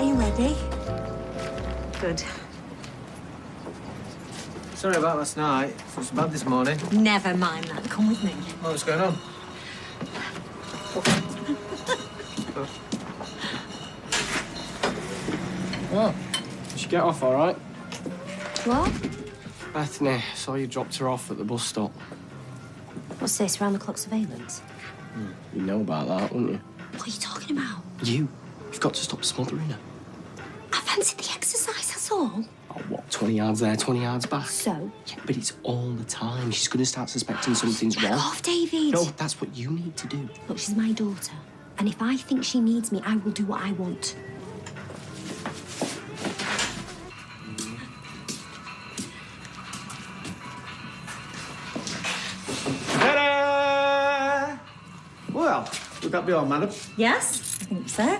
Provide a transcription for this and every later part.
Are you ready? Good. Sorry about last night. It was bad this morning. Never mind that. Come with me. Oh, what's going on? Oh, did she get off all right? What? Bethany, saw you dropped her off at the bus stop. What's this, round-the-clock surveillance? You know about that, wouldn't you? What are you talking about? You've got to stop smothering her. I fancied the exercise, that's all. Oh, what, 20 yards there, 20 yards back? So? Yeah, but it's all the time. She's going to start suspecting something's Back wrong. off, David. No, that's what you need to do. Look, she's my daughter. And if I think she needs me, I will do what I want. Ta-da! Well, would that be all, madam? Yes, I think so.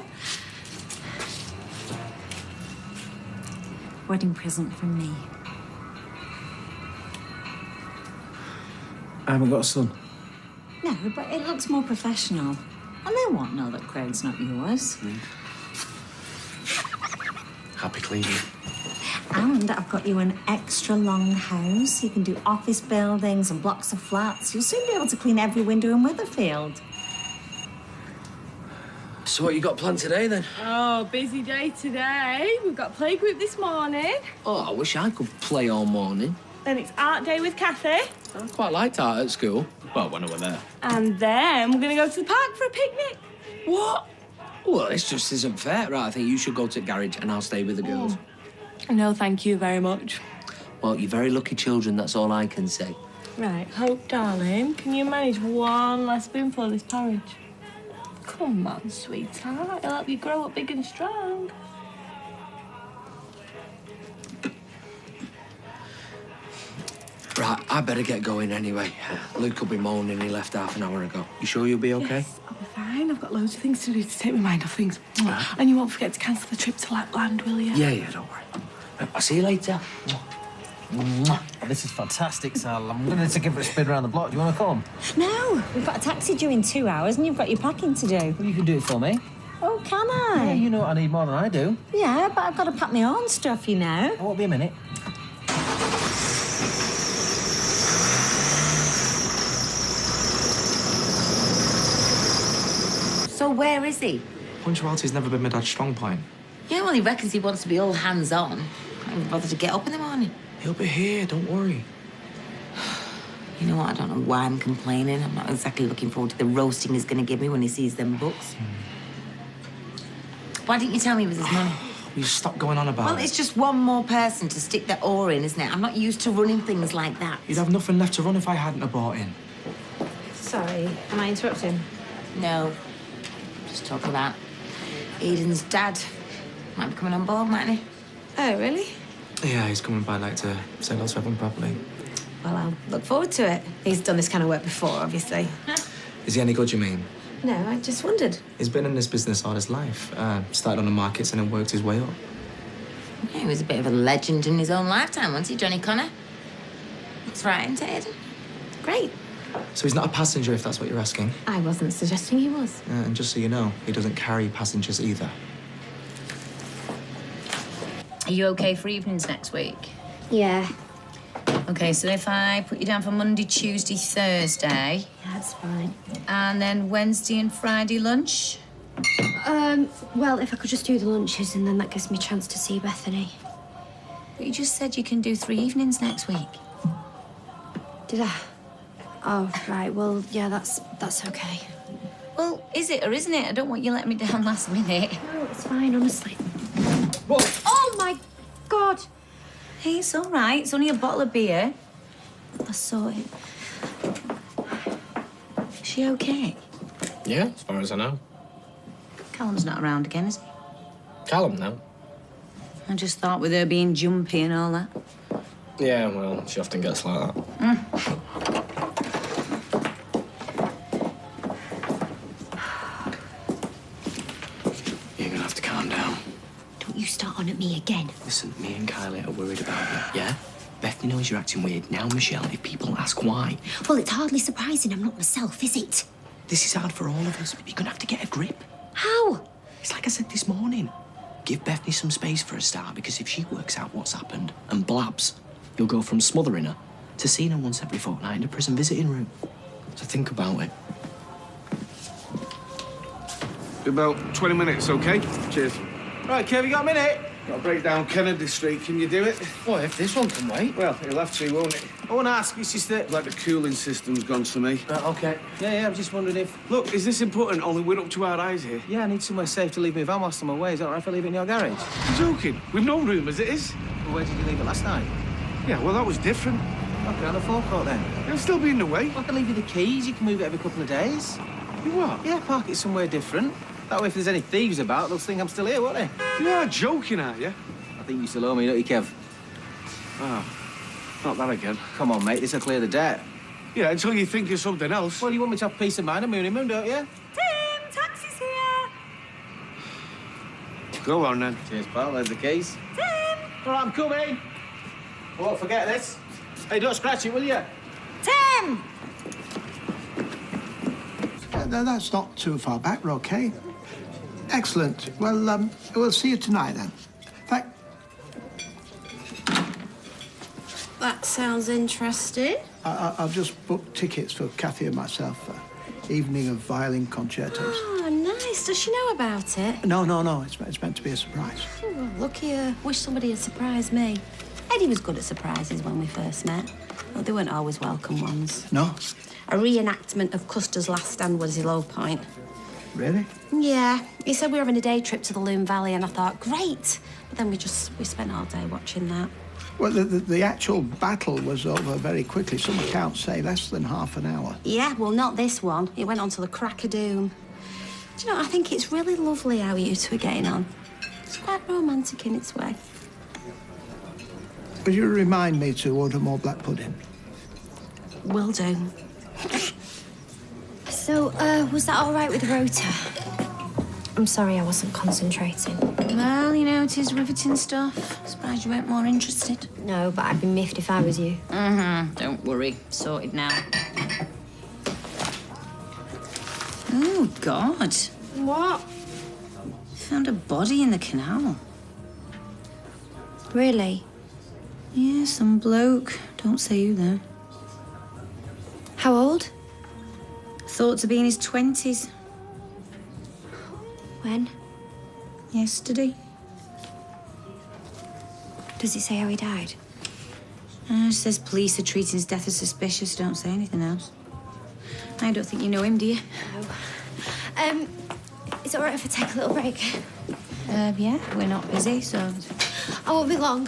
Wedding present from me. I haven't got a son. No, but it looks more professional. And they won't know that Craig's not yours. Happy cleaning. And I've got you an extra long house. You can do office buildings and blocks of flats. You'll soon be able to clean every window in Witherfield. So what you got planned today, then? Oh, busy day today. We've got playgroup this morning. Oh, I wish I could play all morning. Then it's art day with Kathy. I quite liked art at school. Well, when I were there. And then we're going to go to the park for a picnic. What? Well, this just isn't fair. Right, I think you should go to the garage and I'll stay with the girls. No, thank you very much. Well, you're very lucky children, that's all I can say. Right, Hope, darling, can you manage one last spoonful of this porridge? Come on, sweetheart. It'll help you grow up big and strong. Right, I better get going anyway. Luke will be moaning he left half an hour ago. You sure you'll be okay? Yes, I'll be fine. I've got loads of things to do to take my mind off things. And you won't forget to cancel the trip to Lapland, will you? Yeah, don't worry. I'll see you later. This is fantastic, Sal. I'm going to take it for a spin around the block. Do you want to come? No, we've got a taxi due in 2 hours and you've got your packing to do. Well, you can do it for me. Oh, can I? Yeah, you know what I need more than I do. Yeah, but I've got to pack my own stuff, you know. I won't be a minute. So where is he? Punctuality's never been my dad's strong point. Yeah, well, he reckons he wants to be all hands-on. I don't bother to get up in the morning. He'll be here, don't worry. You know what? I don't know why I'm complaining. I'm not exactly looking forward to the roasting he's going to give me when he sees them books. Why didn't you tell me it was his money? Will you stop going on about Well, it? it's just one more person to stick their oar in, isn't it? I'm not used to running things like that. You'd have nothing left to run if I hadn't have bought in. Sorry, am I interrupting? No. Just talking about Eden's dad. Might be coming on board, mightn't he? Oh, really? Yeah, he's coming by, like, to say hello to everyone properly. Well, I'll look forward to it. He's done this kind of work before, obviously. Is he any good, you mean? No, I just wondered. He's been in this business all his life. Started on the markets and then worked his way up. Yeah, he was a bit of a legend in his own lifetime, wasn't he, Johnny Connor? That's right, isn't it, Eden? Great. So he's not a passenger, if that's what you're asking. I wasn't suggesting he was. And just so you know, he doesn't carry passengers either. Are you okay for evenings next week? Yeah. Okay, so if I put you down for Monday, Tuesday, Thursday, Yeah, that's fine. and then Wednesday and Friday lunch? Well, if I could just do the lunches and then that gives me a chance to see Bethany. But you just said you can do 3 evenings next week. Did I? Oh, right. Well, yeah, that's okay. Well, is it or isn't it? I don't want you letting me down last minute. No, it's fine, honestly. Whoa! Oh, my God! Hey, it's all right. It's only a bottle of beer. I saw it. Is she okay? Yeah, as far as I know. Callum's not around again, is he? Callum, no. I just thought with her being jumpy and all that. Yeah, well, she often gets like that. You're gonna have to calm down. Don't you start on at me again. Listen, me and Kylie are worried about you, yeah? Bethany knows you're acting weird. Now, Michelle, if people ask why... Well, it's hardly surprising I'm not myself, is it? This is hard for all of us. You're gonna have to get a grip. How? It's like I said this morning. give Bethany some space for a start, because if she works out what's happened and blabs, you'll go from smothering her to seeing her once every fortnight in a prison visiting room. So think about it. About 20 minutes, OK? Cheers. Right, Kev, you got a minute? Got to break down Kennedy Street. Can you do it? What, if this one can wait? Well, it'll have to, won't it? I want to ask, it's just that... Like the cooling system's gone to me. OK. Yeah, I'm just wondering if... Look, is this important? Only we're up to our eyes here. Yeah, I need somewhere safe to leave me if I'm lost on my way. Is that all right if I leave it in your garage? You're joking. We've no room as it is. Well, where did you leave it last night? Yeah, well, that was different. OK, on the forecourt then. It'll still be in the way. I can leave you the keys. You can move it every couple of days. You what? Yeah, park it somewhere different. That way, if there's any thieves about, they'll think I'm still here, won't they? You are joking, aren't you? I think you still owe me, don't you, Kev? Oh, not that again. Come on, mate, this'll clear the debt. Yeah, until you think of something else. Well, you want me to have peace of mind and moon, don't you? Tim, taxi's here. Go on, then. Cheers, pal. There's the keys. Tim. All right, I'm coming. I won't forget this. Hey, don't scratch it, will you? Tim. No, that's not too far back. We're OK. Excellent. Well, we'll see you tonight, then. That sounds interesting. I've just booked tickets for Kathy and myself for evening of violin concertos. Oh, nice. Does she know about it? No. It's meant to be a surprise. Oh, well, lucky her. Wish somebody had surprised me. Eddie was good at surprises when we first met. Well, they weren't always welcome ones. No? A reenactment of Custer's Last Stand was his low point. Really? Yeah. He said we were having a day trip to the Loon Valley, and I thought, great. But then we spent all day watching that. Well, the actual battle was over very quickly. Some accounts say less than half an hour. Yeah, well, not this one. It went on to the crack of doom. Do you know, I think it's really lovely how you two are getting on. It's quite romantic in its way. Would you remind me to order more black pudding? Will do. So, was that all right with the rota? I'm sorry I wasn't concentrating. Well, you know, it is riveting stuff. Surprised you weren't more interested. No, but I'd be miffed if I was you. Mm-hmm. Don't worry. Sorted now. Oh, God. What? Found a body in the canal. Really? Yeah, some bloke. Don't say who, though. How old? Thought to be in his 20s. When? Yesterday. Does it say how he died? It says police are treating his death as suspicious. Don't say anything else. I don't think you know him, do you? No. Is it all right if I take a little break? Yeah, we're not busy, so... I won't be long.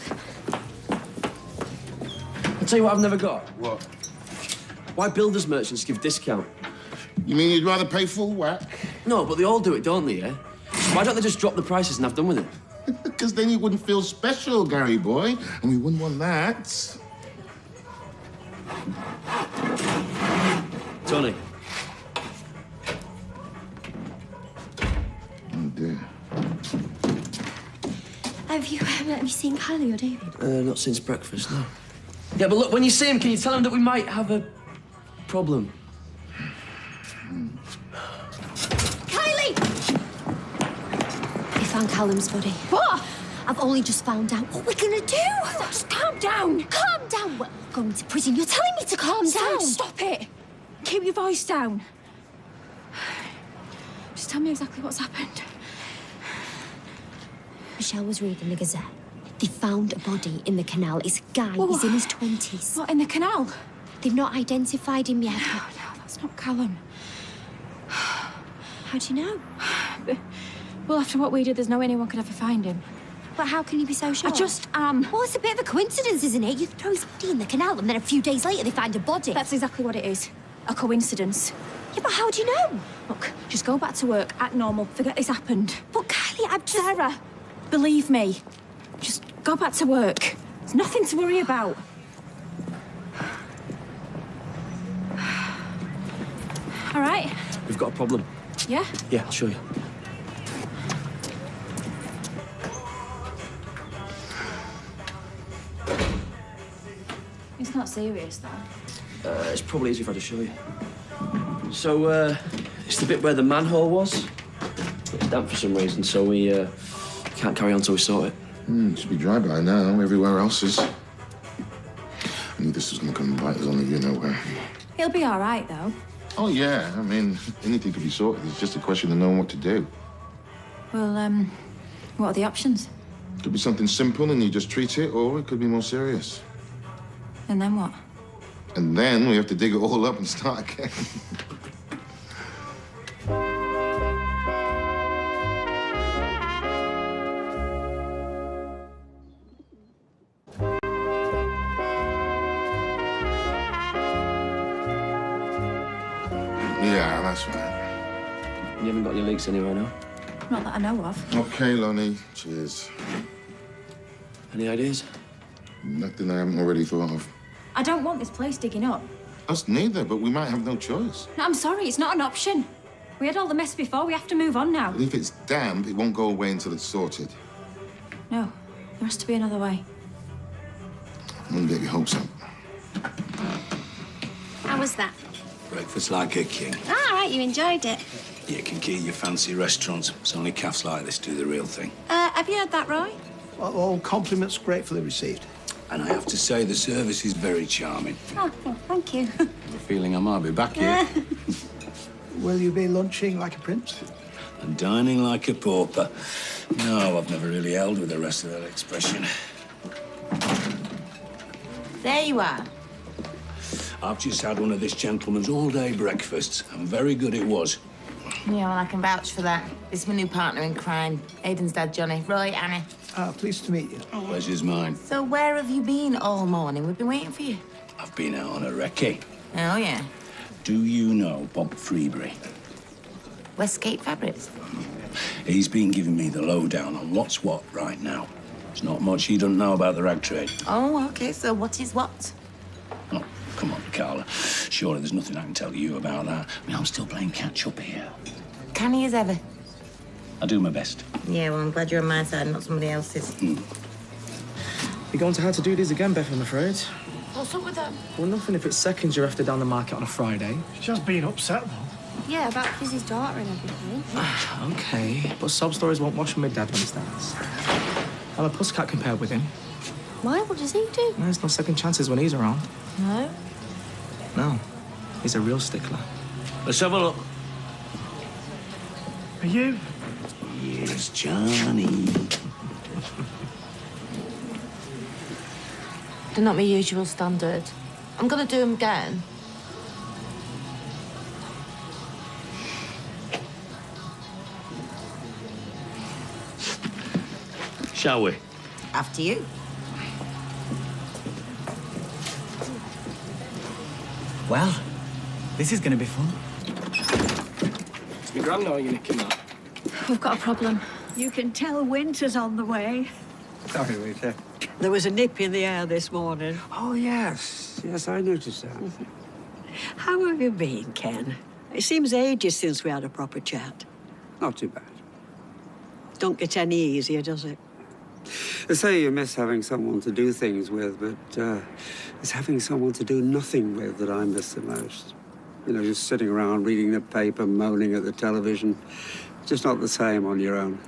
I'll tell you what I've never got. What? Why builders merchants give discount? You mean you'd rather pay full whack? No, but they all do it, don't they, yeah? So why don't they just drop the prices and have done with it? Because then you wouldn't feel special, Gary boy. And we wouldn't want that. Tony. Oh, dear. Have you seen Kylie or David? Not since breakfast, no. Yeah, but look, when you see him, can you tell him that we might have a problem? Kylie! They found Callum's body. What? I've only just found out. What we're gonna do? Just calm down. Calm down. We're going to prison. You're telling me to calm down. Stop it. Keep your voice down. Just tell me exactly what's happened. Michelle was reading the Gazette. They found a body in the canal. It's a guy. Whoa. He's in his 20s. What, in the canal? They've not identified him yet. No, that's not Callum. How do you know? Well, after what we did, there's no way anyone could ever find him. But how can you be so sure? I just am. Well, it's a bit of a coincidence, isn't it? You throw his body in the canal and then a few days later they find a body. That's exactly what it is. A coincidence. Yeah, but how do you know? Look, just go back to work, act normal, forget this happened. But Kylie, I'm just... Sarah, believe me. Just go back to work. There's nothing to worry about. All right? We've got a problem. Yeah? Yeah, I'll show you. It's not serious, though. It's probably easier if I just show you. So, it's the bit where the manhole was. It's damp for some reason, so we Can't carry on till we sort it. Should be dry by now. Everywhere else is. I knew this was going to come and bite us only you know where. He'll be all right, though. Oh, yeah. I mean, anything could be sorted. It's just a question of knowing what to do. Well, what are the options? Could be something simple and you just treat it, or it could be more serious. And then what? And then we have to dig it all up and start again. Yeah, that's right. You haven't got your leaks anywhere now? Not that I know of. Okay, Lonnie. Cheers. Any ideas? Nothing I haven't already thought of. I don't want this place digging up. Us neither, but we might have no choice. No, I'm sorry, it's not an option. We had all the mess before, we have to move on now. But if it's damp, it won't go away until it's sorted. No, there has to be another way. I wouldn't get your hopes up. How was that? Breakfast like a king. All right, you enjoyed it. You can keep your fancy restaurants. It's only calves like this do the real thing. Have you heard that, Roy? Well, all compliments gratefully received. And I have to say, the service is very charming. Oh, well, thank you. I have a feeling I might be back here. Will you be lunching like a prince? And dining like a pauper. No, I've never really held with the rest of that expression. There you are. I've just had one of this gentleman's all-day breakfasts, and very good it was. Yeah, well, I can vouch for that. This is my new partner in crime. Aiden's dad, Johnny. Roy, Anna. Pleased to meet you. Pleasure's mine. So where have you been all morning? We've been waiting for you. I've been out on a recce. Oh, yeah. Do you know Bob Freebury? Westgate Fabrics. He's been giving me the lowdown on what's what right now. There's not much he doesn't know about the rag trade. Oh, OK. So what is what? Oh, come on, Carla. Surely there's nothing I can tell you about that. I mean, I'm still playing catch-up here. Canny as ever. I do my best. Yeah, well, I'm glad you're on my side, not somebody else's. You're going to have to do this again, Beth, I'm afraid. What's up with that? Well, nothing if it's seconds you're after down the market on a Friday. She's just being upset, though. Yeah, about Fizzy's daughter and everything. OK, but sob stories won't wash from my dad when he stands. I'm a pussycat compared with him. Why? What does he do? There's no second chances when he's around. No. No, he's a real stickler. Let's have a look. Are you? Yes, Johnny. They're not my usual standard. I'm gonna do them again. Shall we? After you. Well, this is going to be fun. It's my grand now, you're nicking that. We've got a problem. You can tell winter's on the way. Sorry, Rita. There was a nip in the air this morning. Oh, yes. Yes, I noticed that. How have you been, Ken? It seems ages since we had a proper chat. Not too bad. Don't get any easier, does it? They say you miss having someone to do things with, but it's having someone to do nothing with that I miss the most. You know, just sitting around reading the paper, moaning at the television. Just not the same on your own.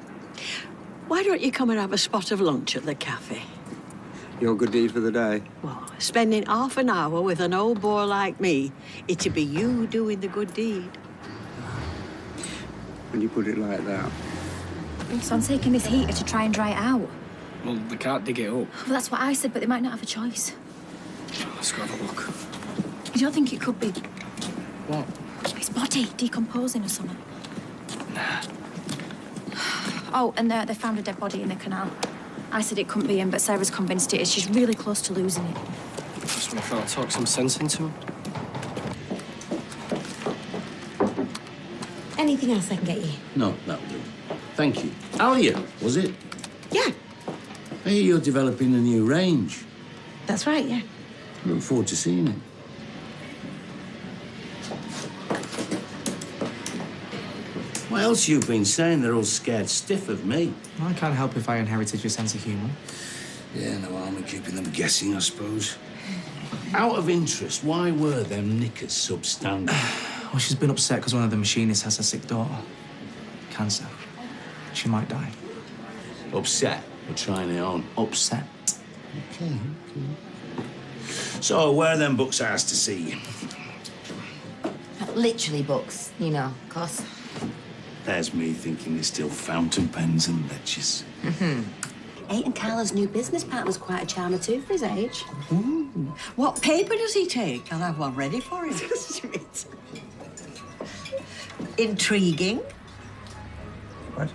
Why don't you come and have a spot of lunch at the cafe? Your good deed for the day. Well, spending half an hour with an old boy like me, it'd be you doing the good deed. When you put it like that. So I'm taking this heater to try and dry it out. Well, they can't dig it up. Well, that's what I said, but they might not have a choice. Let's go have a look. You don't think it could be What? his body decomposing or something? Nah. Oh, and they found a dead body in the canal. I said it couldn't be him, but Sarah's convinced it is. She's really close to losing it. Just when I felt talk some sense into him. Anything else I can get you? No, that'll do. Thank you. Alia, was it? Yeah. I hear you're developing a new range. That's right, yeah. Look forward to seeing it. What else you've been saying? They're all scared stiff of me. I can't help if I inherited your sense of humour. Yeah, no harm in keeping them guessing, I suppose. Out of interest, why were them knickers substandard? Well, she's been upset because one of the machinists has a sick daughter. Cancer. She might die. Upset? We're trying it on. Upset. Okay. So, where are them books I asked to see? Literally books, you know, of course. There's me thinking there's still fountain pens and ledgers. Ain't and Carla's new business partner's quite a charmer too for his age. What paper does he take? I'll have one ready for him. Intriguing. What?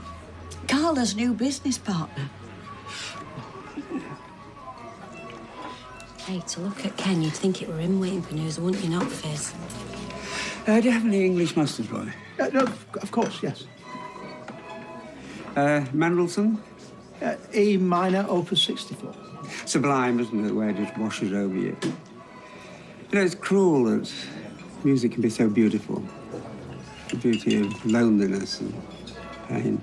Carla's new business partner. Hey, to look at Ken, you'd think it were him waiting for news, wouldn't you, not Fizz? Do you have any English mustard, boy? No, of course, yes. Mendelssohn? E minor, opus 64. Sublime, isn't it, the way it just washes over you? You know, it's cruel that music can be so beautiful. The beauty of loneliness and pain.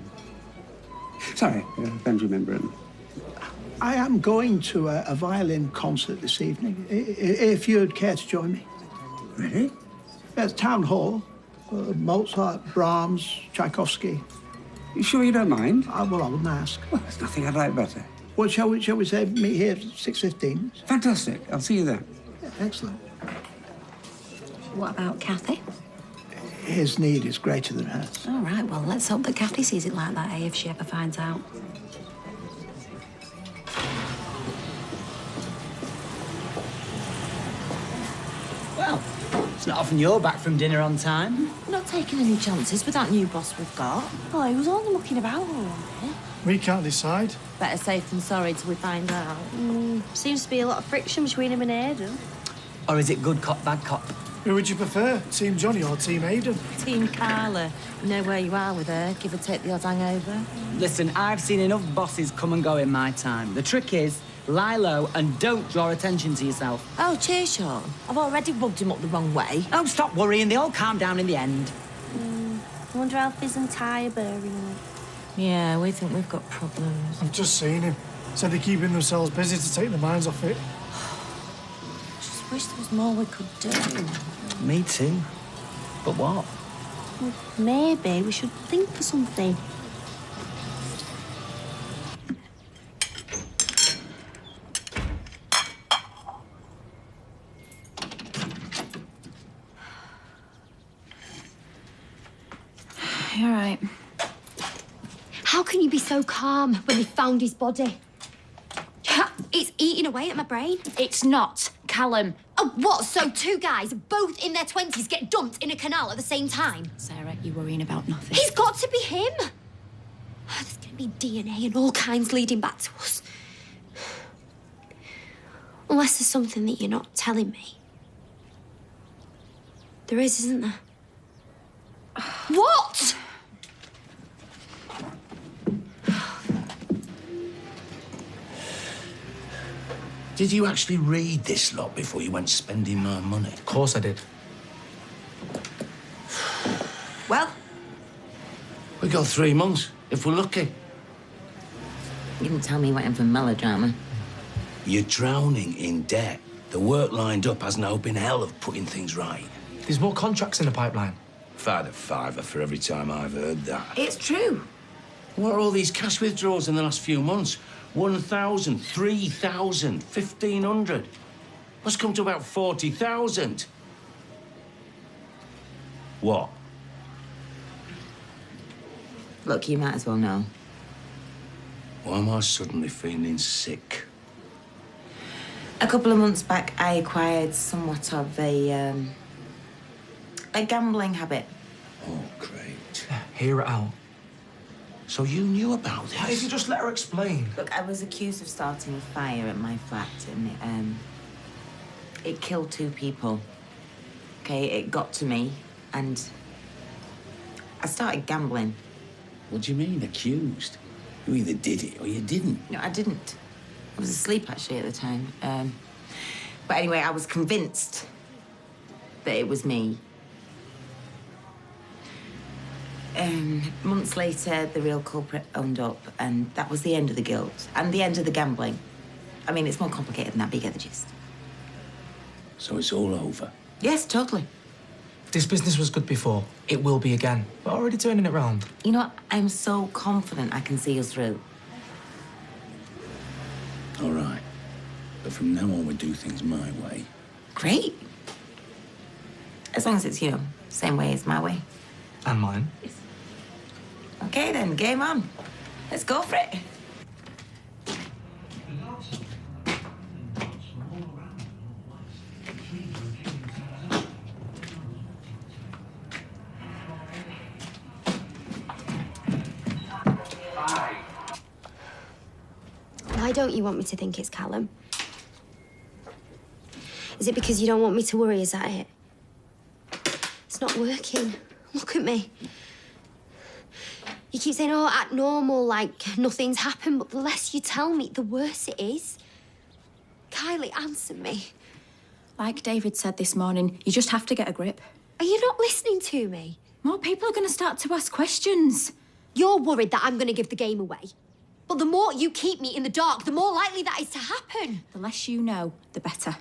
Sorry, Benjamin Britten. I am going to a violin concert this evening, if you'd care to join me. Really? It's Town Hall. Mozart, Brahms, Tchaikovsky. You sure you don't mind? Well, I wouldn't ask. Well, there's nothing I'd like better. Well, shall we say meet here at 6:15? Fantastic. I'll see you there. Yeah, excellent. What about Kathy? His need is greater than hers. All right, well, let's hope that Kathy sees it like that, if she ever finds out. Well, it's not often you're back from dinner on time. We're not taking any chances with that new boss we've got. Oh, he was only mucking about all right. We can't decide. Better safe than sorry till we find out. Seems to be a lot of friction between him and Aidan. Or is it good cop, bad cop? Who would you prefer, Team Johnny or Team Aidan? Team Carla. You know where you are with her. Give or take the odd hangover. Listen, I've seen enough bosses come and go in my time. The trick is, lie low and don't draw attention to yourself. Oh, cheers, Sean. I've already rubbed him up the wrong way. Oh, stop worrying. They all calm down in the end. I wonder how Fizz and Ty are bearing it. Yeah, we think we've got problems. I've just seen him. Said they're keeping themselves busy to take their minds off it. Just wish there was more we could do. Me too. But what? Well, maybe we should think of something. You're right. How can you be so calm when they found his body? It's eating away at my brain. It's not. Callum. Oh, what? So two guys, both in their 20s, get dumped in a canal at the same time? Sarah, you're worrying about nothing. He's got to be him. There's going to be DNA and all kinds leading back to us. Unless there's something that you're not telling me. There is, isn't there? What? Did you actually read this lot before you went spending my money? Of course I did. Well? We got 3 months, if we're lucky. You didn't tell me you went in for melodrama. You're drowning in debt. The work lined up has no hope in hell of putting things right. There's more contracts in the pipeline. If I had a fiver for every time I've heard that. It's true. What are all these cash withdrawals in the last few months? 1,000, 3,000, 1,500. What's come to about 40,000? What? Look, you might as well know. Why am I suddenly feeling sick? A couple of months back, I acquired somewhat of a gambling habit. Oh, great. Hear it out. So you knew about this? Why did you just let her explain? Look, I was accused of starting a fire at my flat, and it killed 2 people. Okay, it got to me, and I started gambling. What do you mean, accused? You either did it or you didn't. No, I didn't. I was asleep, actually, at the time. But anyway, I was convinced that it was me. Months later, the real culprit owned up, and that was the end of the guilt and the end of the gambling. I mean, it's more complicated than that, but you get the gist. So it's all over? Yes, totally. This business was good before. It will be again. We're already turning it round. You know what? I'm so confident I can see us through. All right. But from now on, we do things my way. Great. As long as it's, same way as my way. And mine. Okay, then, game on. Let's go for it. Why don't you want me to think it's Callum? Is it because you don't want me to worry? Is that it? It's not working. Look at me. You keep saying, oh, act normal, like nothing's happened, but the less you tell me, the worse it is. Kylie, answer me. Like David said this morning, you just have to get a grip. Are you not listening to me? More people are going to start to ask questions. You're worried that I'm going to give the game away. But the more you keep me in the dark, the more likely that is to happen. The less you know, the better.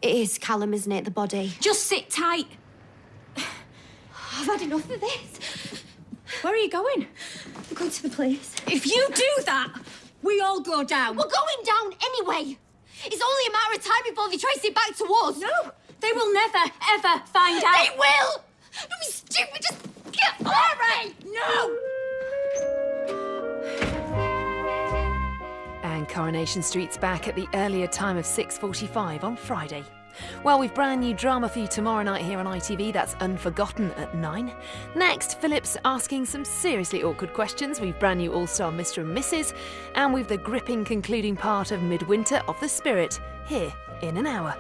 It is Callum, isn't it, the body? Just sit tight. I've had enough of this. Where are you going? We're going to the police. If you do that, we all go down. We're going down anyway. It's only a matter of time before they trace it back to us. No, they will never, ever find out. They will! Don't be stupid, just get off it! No! And Coronation Street's back at the earlier time of 6:45 on Friday. Well, we've brand new drama for you tomorrow night here on ITV. That's Unforgotten at 9. Next, Philip's asking some seriously awkward questions. We've brand new all-star Mr. and Mrs. And we've the gripping concluding part of Midwinter of the Spirit here in an hour.